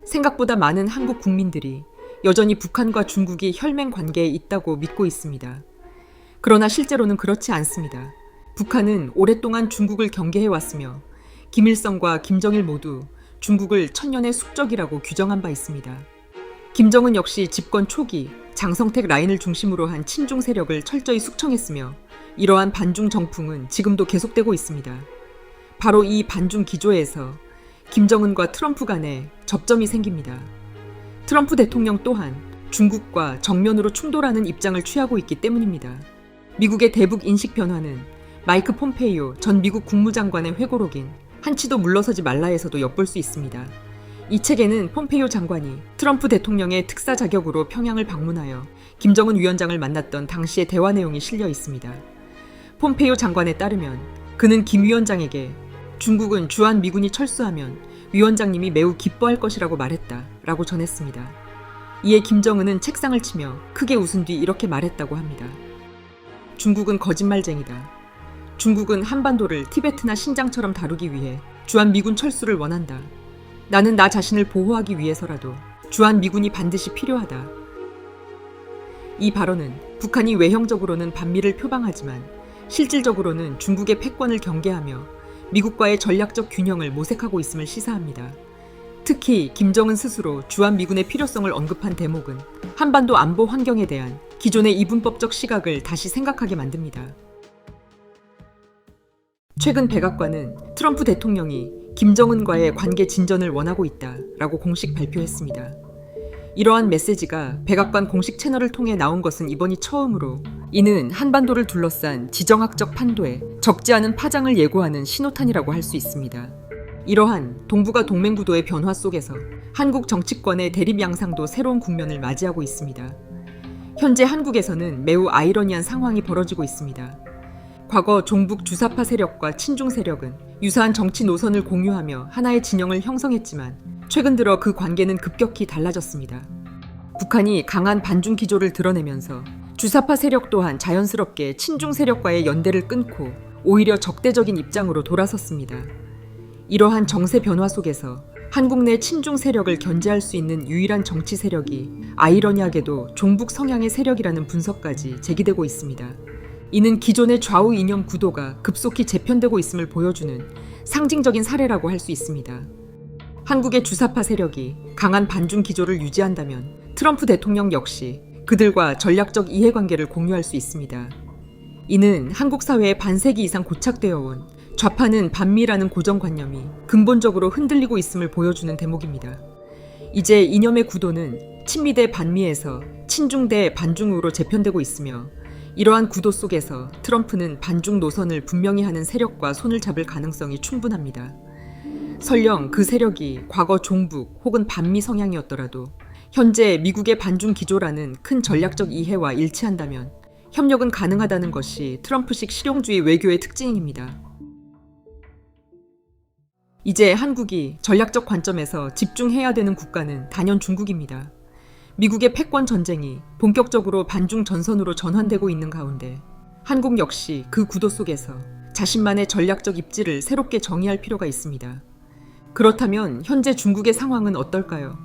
생각보다 많은 한국 국민들이 여전히 북한과 중국이 혈맹 관계에 있다고 믿고 있습니다. 그러나 실제로는 그렇지 않습니다. 북한은 오랫동안 중국을 경계해왔으며 김일성과 김정일 모두 중국을 천년의 숙적이라고 규정한 바 있습니다. 김정은 역시 집권 초기 장성택 라인을 중심으로 한 친중 세력을 철저히 숙청했으며 이러한 반중 정풍은 지금도 계속되고 있습니다. 바로 이 반중 기조에서 김정은과 트럼프 간에 접점이 생깁니다. 트럼프 대통령 또한 중국과 정면으로 충돌하는 입장을 취하고 있기 때문입니다. 미국의 대북 인식 변화는 마이크 폼페이오 전 미국 국무장관의 회고록인 한치도 물러서지 말라에서도 엿볼 수 있습니다. 이 책에는 폼페이오 장관이 트럼프 대통령의 특사 자격으로 평양을 방문하여 김정은 위원장을 만났던 당시의 대화 내용이 실려 있습니다. 폼페이오 장관에 따르면 그는 김 위원장에게 중국은 주한 미군이 철수하면 위원장님이 매우 기뻐할 것이라고 말했다라고 전했습니다. 이에 김정은은 책상을 치며 크게 웃은 뒤 이렇게 말했다고 합니다. 중국은 거짓말쟁이다. 중국은 한반도를 티베트나 신장처럼 다루기 위해 주한 미군 철수를 원한다. 나는 나 자신을 보호하기 위해서라도 주한 미군이 반드시 필요하다. 이 발언은 북한이 외형적으로는 반미를 표방하지만 실질적으로는 중국의 패권을 경계하며 미국과의 전략적 균형을 모색하고 있음을 시사합니다. 특히 김정은 스스로 주한 미군의 필요성을 언급한 대목은 한반도 안보 환경에 대한 기존의 이분법적 시각을 다시 생각하게 만듭니다. 최근 백악관은 트럼프 대통령이 김정은과의 관계 진전을 원하고 있다라고 공식 발표했습니다. 이러한 메시지가 백악관 공식 채널을 통해 나온 것은 이번이 처음으로 이는 한반도를 둘러싼 지정학적 판도에 적지 않은 파장을 예고하는 신호탄이라고 할 수 있습니다. 이러한 동북아 동맹 구도의 변화 속에서 한국 정치권의 대립 양상도 새로운 국면을 맞이하고 있습니다. 현재 한국에서는 매우 아이러니한 상황이 벌어지고 있습니다. 과거 종북 주사파 세력과 친중 세력은 유사한 정치 노선을 공유하며 하나의 진영을 형성했지만 최근 들어 그 관계는 급격히 달라졌습니다. 북한이 강한 반중 기조를 드러내면서 주사파 세력 또한 자연스럽게 친중 세력과의 연대를 끊고 오히려 적대적인 입장으로 돌아섰습니다. 이러한 정세 변화 속에서 한국 내 친중 세력을 견제할 수 있는 유일한 정치 세력이 아이러니하게도 종북 성향의 세력이라는 분석까지 제기되고 있습니다. 이는 기존의 좌우 이념 구도가 급속히 재편되고 있음을 보여주는 상징적인 사례라고 할 수 있습니다. 한국의 주사파 세력이 강한 반중 기조를 유지한다면 트럼프 대통령 역시 그들과 전략적 이해관계를 공유할 수 있습니다. 이는 한국 사회에 반세기 이상 고착되어 온 좌파는 반미라는 고정관념이 근본적으로 흔들리고 있음을 보여주는 대목입니다. 이제 이념의 구도는 친미 대 반미에서 친중 대 반중으로 재편되고 있으며 이러한 구도 속에서 트럼프는 반중 노선을 분명히 하는 세력과 손을 잡을 가능성이 충분합니다. 설령 그 세력이 과거 종북 혹은 반미 성향이었더라도 현재 미국의 반중 기조라는 큰 전략적 이해와 일치한다면 협력은 가능하다는 것이 트럼프식 실용주의 외교의 특징입니다. 이제 한국이 전략적 관점에서 집중해야 되는 국가는 단연 중국입니다. 미국의 패권 전쟁이 본격적으로 반중 전선으로 전환되고 있는 가운데 한국 역시 그 구도 속에서 자신만의 전략적 입지를 새롭게 정의할 필요가 있습니다. 그렇다면 현재 중국의 상황은 어떨까요?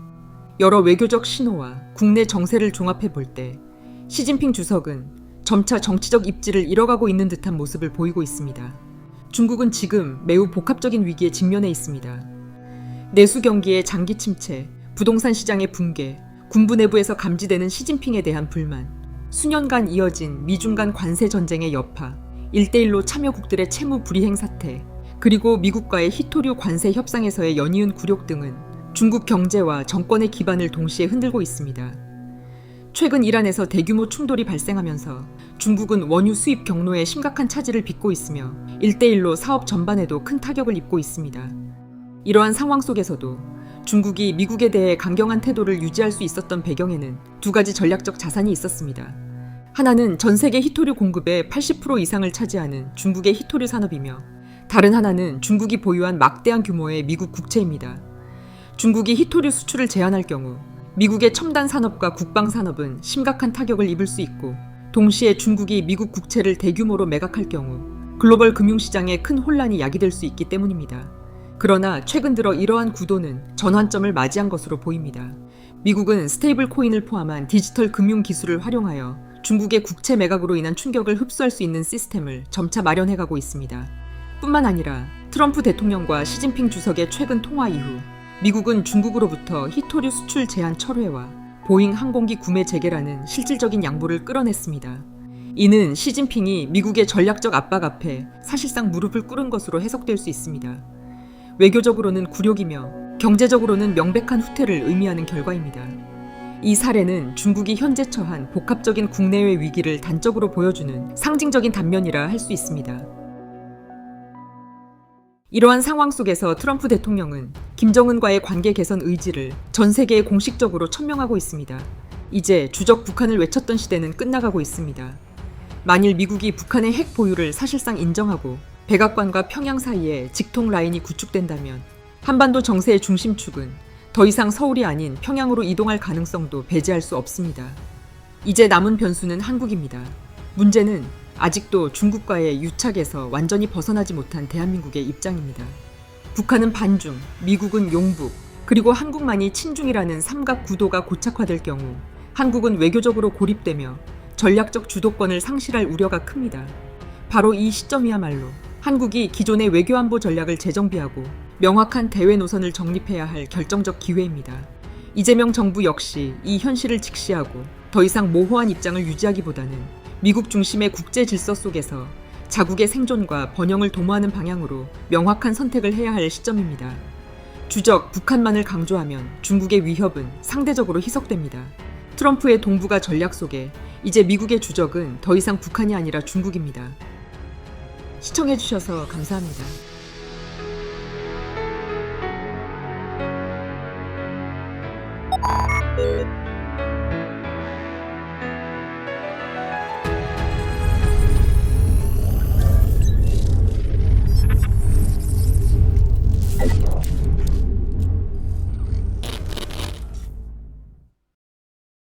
여러 외교적 신호와 국내 정세를 종합해 볼 때 시진핑 주석은 점차 정치적 입지를 잃어가고 있는 듯한 모습을 보이고 있습니다. 중국은 지금 매우 복합적인 위기에 직면해 있습니다. 내수 경기의 장기 침체, 부동산 시장의 붕괴, 군부 내부에서 감지되는 시진핑에 대한 불만, 수년간 이어진 미중 간 관세 전쟁의 여파, 1대1로 참여국들의 채무 불이행 사태, 그리고 미국과의 히토류 관세 협상에서의 연이은 굴욕 등은 중국 경제와 정권의 기반을 동시에 흔들고 있습니다. 최근 이란에서 대규모 충돌이 발생하면서 중국은 원유 수입 경로에 심각한 차질을 빚고 있으며 1대1로 사업 전반에도 큰 타격을 입고 있습니다. 이러한 상황 속에서도 중국이 미국에 대해 강경한 태도를 유지할 수 있었던 배경에는 두 가지 전략적 자산이 있었습니다. 하나는 전 세계 히토류 공급의 80% 이상을 차지하는 중국의 히토류 산업이며 다른 하나는 중국이 보유한 막대한 규모의 미국 국채입니다. 중국이 히토류 수출을 제한할 경우 미국의 첨단 산업과 국방 산업은 심각한 타격을 입을 수 있고 동시에 중국이 미국 국채를 대규모로 매각할 경우 글로벌 금융시장에 큰 혼란이 야기될 수 있기 때문입니다. 그러나 최근 들어 이러한 구도는 전환점을 맞이한 것으로 보입니다. 미국은 스테이블 코인을 포함한 디지털 금융 기술을 활용하여 중국의 국채 매각으로 인한 충격을 흡수할 수 있는 시스템을 점차 마련해가고 있습니다. 뿐만 아니라 트럼프 대통령과 시진핑 주석의 최근 통화 이후 미국은 중국으로부터 히토류 수출 제한 철회와 보잉 항공기 구매 재개라는 실질적인 양보를 끌어냈습니다. 이는 시진핑이 미국의 전략적 압박 앞에 사실상 무릎을 꿇은 것으로 해석될 수 있습니다. 외교적으로는 굴욕이며 경제적으로는 명백한 후퇴를 의미하는 결과입니다. 이 사례는 중국이 현재 처한 복합적인 국내외 위기를 단적으로 보여주는 상징적인 단면이라 할 수 있습니다. 이러한 상황 속에서 트럼프 대통령은 김정은과의 관계 개선 의지를 전 세계에 공식적으로 천명하고 있습니다. 이제 주적 북한을 외쳤던 시대는 끝나가고 있습니다. 만일 미국이 북한의 핵 보유를 사실상 인정하고 백악관과 평양 사이에 직통 라인이 구축된다면 한반도 정세의 중심축은 더 이상 서울이 아닌 평양으로 이동할 가능성도 배제할 수 없습니다. 이제 남은 변수는 한국입니다. 문제는 아직도 중국과의 유착에서 완전히 벗어나지 못한 대한민국의 입장입니다. 북한은 반중, 미국은 용북, 그리고 한국만이 친중이라는 삼각 구도가 고착화될 경우 한국은 외교적으로 고립되며 전략적 주도권을 상실할 우려가 큽니다. 바로 이 시점이야말로 한국이 기존의 외교안보 전략을 재정비하고 명확한 대외 노선을 정립해야 할 결정적 기회입니다. 이재명 정부 역시 이 현실을 직시하고 더 이상 모호한 입장을 유지하기보다는 미국 중심의 국제 질서 속에서 자국의 생존과 번영을 도모하는 방향으로 명확한 선택을 해야 할 시점입니다. 주적 북한만을 강조하면 중국의 위협은 상대적으로 희석됩니다. 트럼프의 동북아 전략 속에 이제 미국의 주적은 더 이상 북한이 아니라 중국입니다. 시청해주셔서 감사합니다.